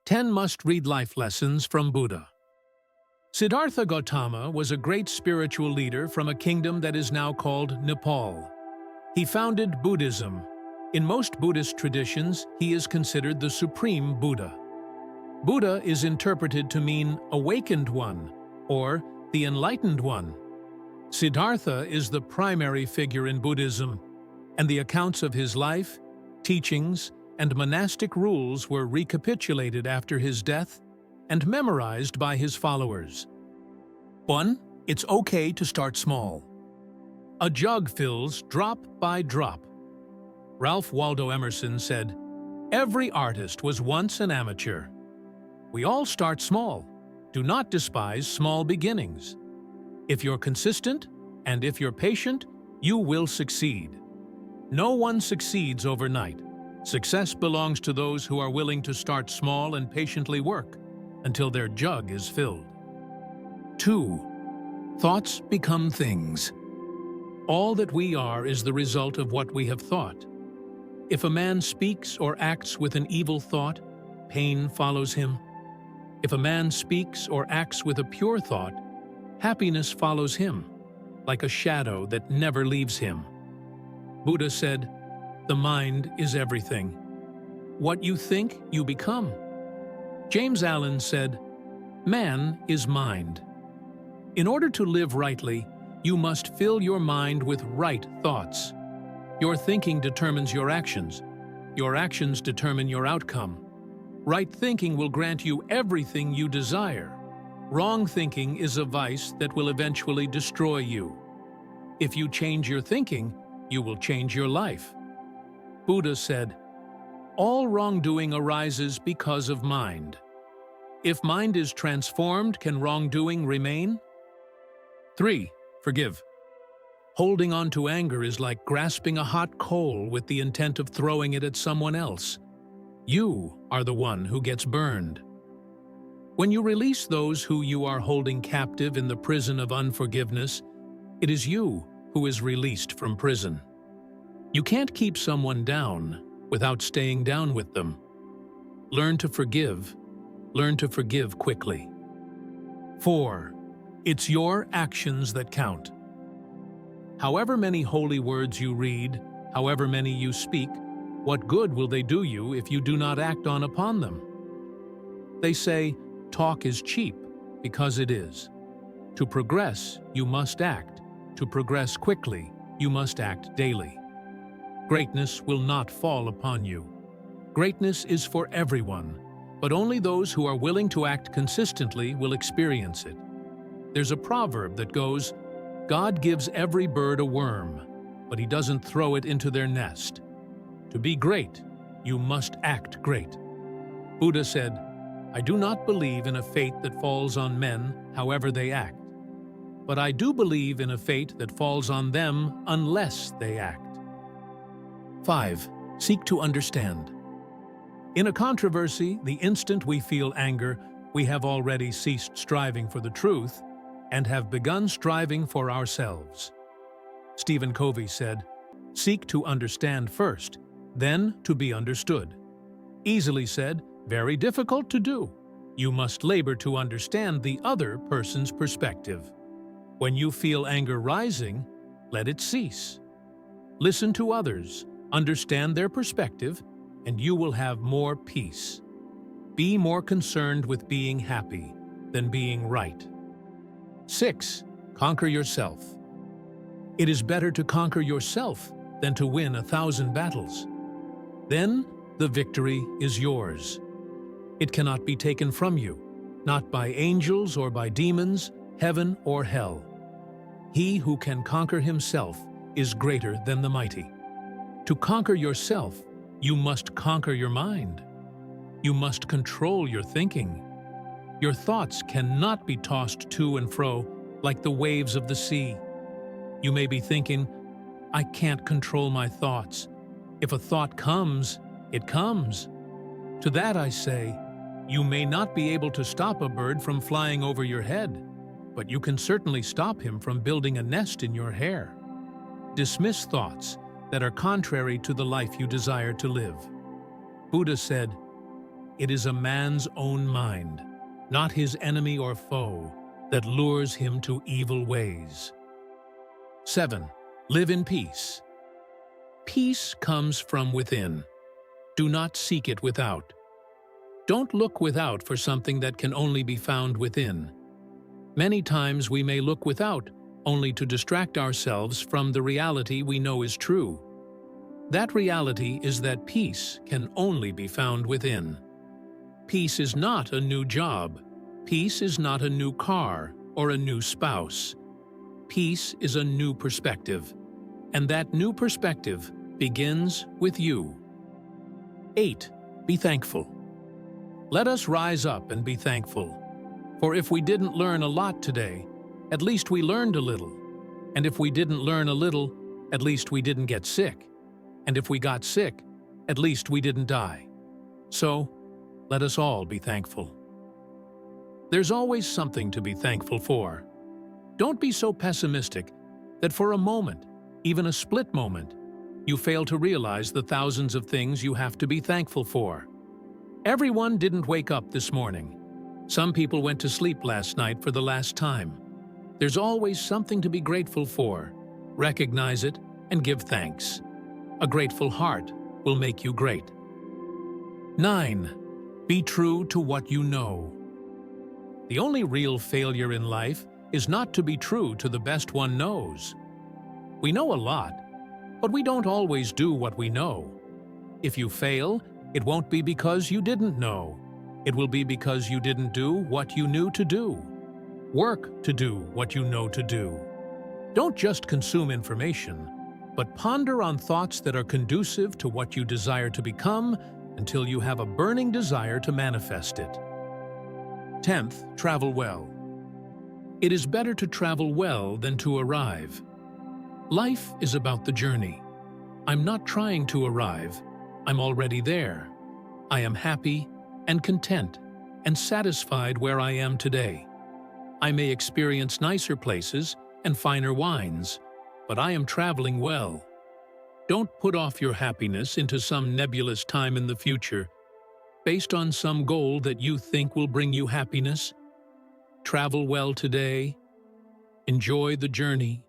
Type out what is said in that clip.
10 must-read life lessons from Buddha. Siddhartha Gautama was a great spiritual leader from a kingdom that is now called Nepal. He founded Buddhism. In most Buddhist traditions, he is considered the supreme Buddha. Buddha is interpreted to mean awakened one, or the enlightened one. Siddhartha is the primary figure in Buddhism, and the accounts of his life, teachings, and monastic rules were recapitulated after his death and memorized by his followers. 1. It's okay to start small. A jug fills drop by drop. Ralph Waldo Emerson said, "Every artist was once an amateur." We all start small. Do not despise small beginnings. If you're consistent and if you're patient, you will succeed. No one succeeds overnight. Success belongs to those who are willing to start small and patiently work until their jug is filled. 2. Thoughts become things. All that we are is the result of what we have thought. If a man speaks or acts with an evil thought, pain follows him. If a man speaks or acts with a pure thought, happiness follows him, like a shadow that never leaves him. Buddha said, "The mind is everything. What you think, you become." James Allen said, "Man is mind." In order to live rightly, you must fill your mind with right thoughts. Your thinking determines your actions. Your actions determine your outcome. Right thinking will grant you everything you desire. Wrong thinking is a vice that will eventually destroy you. If you change your thinking, you will change your life. Buddha said, "All wrongdoing arises because of mind. If mind is transformed, can wrongdoing remain?" 3. Forgive. Holding on to anger is like grasping a hot coal with the intent of throwing it at someone else. You are the one who gets burned. When you release those who you are holding captive in the prison of unforgiveness, it is you who is released from prison. You can't keep someone down without staying down with them. Learn to forgive. Learn to forgive quickly. 4. It's your actions that count. However many holy words you read, however many you speak, what good will they do you if you do not act on upon them? They say, talk is cheap, because it is. To progress, you must act. To progress quickly, you must act daily. Greatness will not fall upon you. Greatness is for everyone, but only those who are willing to act consistently will experience it. There's a proverb that goes, "God gives every bird a worm, but he doesn't throw it into their nest." To be great, you must act great. Buddha said, "I do not believe in a fate that falls on men, however they act. But I do believe in a fate that falls on them unless they act." 5. Seek to understand. In a controversy, the instant we feel anger, we have already ceased striving for the truth and have begun striving for ourselves. Stephen Covey said, "Seek to understand first, then to be understood." Easily said, very difficult to do. You must labor to understand the other person's perspective. When you feel anger rising, let it cease. Listen to others, understand their perspective, and you will have more peace. Be more concerned with being happy than being right. 6. Conquer yourself. It is better to conquer yourself than to win 1,000 battles. Then the victory is yours. It cannot be taken from you, not by angels or by demons, heaven or hell. He who can conquer himself is greater than the mighty. To conquer yourself, you must conquer your mind. You must control your thinking. Your thoughts cannot be tossed to and fro like the waves of the sea. You may be thinking, "I can't control my thoughts. If a thought comes, it comes." To that I say, you may not be able to stop a bird from flying over your head, but you can certainly stop him from building a nest in your hair. Dismiss thoughts that are contrary to the life you desire to live. Buddha said, It is a man's own mind, not his enemy or foe, that lures him to evil ways. 7. Live in peace. Peace comes from within. Do not seek it without. Don't look without for something that can only be found within. Many times we may look without only to distract ourselves from the reality we know is true. That reality is that peace can only be found within. Peace is not a new job. Peace is not a new car or a new spouse. Peace is a new perspective, and that new perspective begins with you. 8. Be thankful. Let us rise up and be thankful. For if we didn't learn a lot today, at least we learned a little. And if we didn't learn a little, at least we didn't get sick. And if we got sick, at least we didn't die. So, let us all be thankful. There's always something to be thankful for. Don't be so pessimistic that for a moment, even a split moment, you fail to realize the thousands of things you have to be thankful for. Everyone didn't wake up this morning. Some people went to sleep last night for the last time. There's always something to be grateful for. Recognize it and give thanks. A grateful heart will make you great. 9. Be true to what you know. The only real failure in life is not to be true to the best one knows. We know a lot, but we don't always do what we know. If you fail, it won't be because you didn't know. It will be because you didn't do what you knew to do. Work to do what you know to do. Don't just consume information, but ponder on thoughts that are conducive to what you desire to become until you have a burning desire to manifest it. 10th, travel well. It is better to travel well than to arrive. Life is about the journey. I'm not trying to arrive. I'm already there. I am happy and content and satisfied where I am today. I may experience nicer places and finer wines, but I am traveling well. Don't put off your happiness into some nebulous time in the future, based on some goal that you think will bring you happiness. Travel well today. Enjoy the journey.